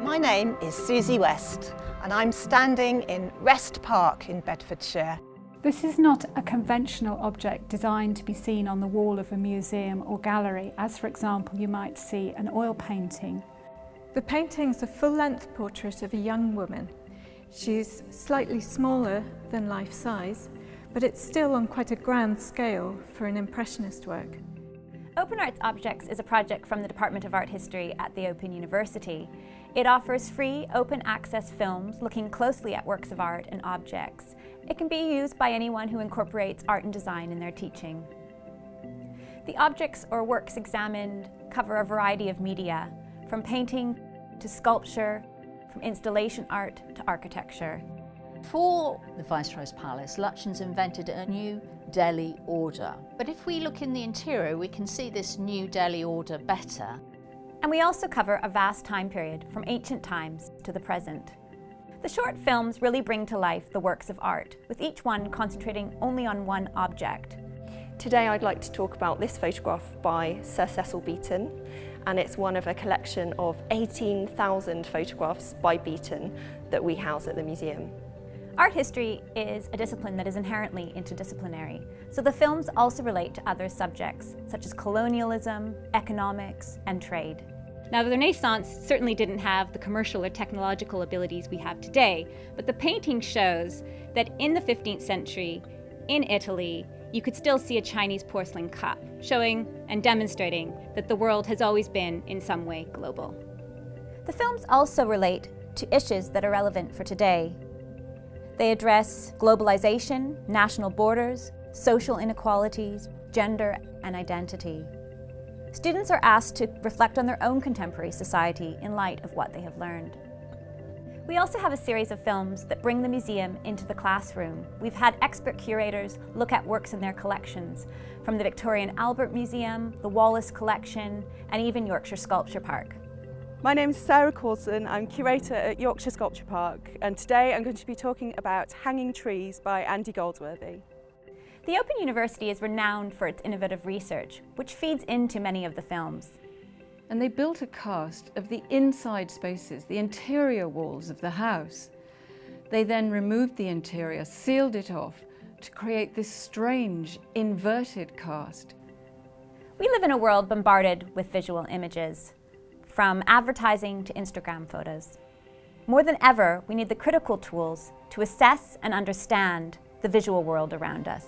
My name is Susie West and I'm standing in Rest Park in Bedfordshire. This is not a conventional object designed to be seen on the wall of a museum or gallery, as for example you might see an oil painting. The painting's a full-length portrait of a young woman. She's slightly smaller than life size, but it's still on quite a grand scale for an Impressionist work. Open Arts Objects is a project from the Department of Art History at the Open University. It offers free, open access films looking closely at works of art and objects. It can be used by anyone who incorporates art and design in their teaching. The objects or works examined cover a variety of media, from painting to sculpture, from installation art to architecture. For the Viceroy's Palace, Lutyens invented a new Delhi order. But if we look in the interior, we can see this new Delhi order better. And we also cover a vast time period, from ancient times to the present. The short films really bring to life the works of art, with each one concentrating only on one object. Today I'd like to talk about this photograph by Sir Cecil Beaton, and it's one of a collection of 18,000 photographs by Beaton that we house at the museum. Art history is a discipline that is inherently interdisciplinary, so the films also relate to other subjects, such as colonialism, economics, and trade. Now, the Renaissance certainly didn't have the commercial or technological abilities we have today, but the painting shows that in the 15th century, in Italy, you could still see a Chinese porcelain cup, showing and demonstrating that the world has always been, in some way, global. The films also relate to issues that are relevant for today. They address globalization, national borders, social inequalities, gender, and identity. Students are asked to reflect on their own contemporary society in light of what they have learned. We also have a series of films that bring the museum into the classroom. We've had expert curators look at works in their collections, from the Victoria and Albert Museum, the Wallace Collection, and even Yorkshire Sculpture Park. My name is Sarah Coulson, I'm curator at Yorkshire Sculpture Park, and today I'm going to be talking about Hanging Trees by Andy Goldsworthy. The Open University is renowned for its innovative research, which feeds into many of the films. And they built a cast of the inside spaces, the interior walls of the house. They then removed the interior, sealed it off to create this strange inverted cast. We live in a world bombarded with visual images, from advertising to Instagram photos. More than ever, we need the critical tools to assess and understand the visual world around us.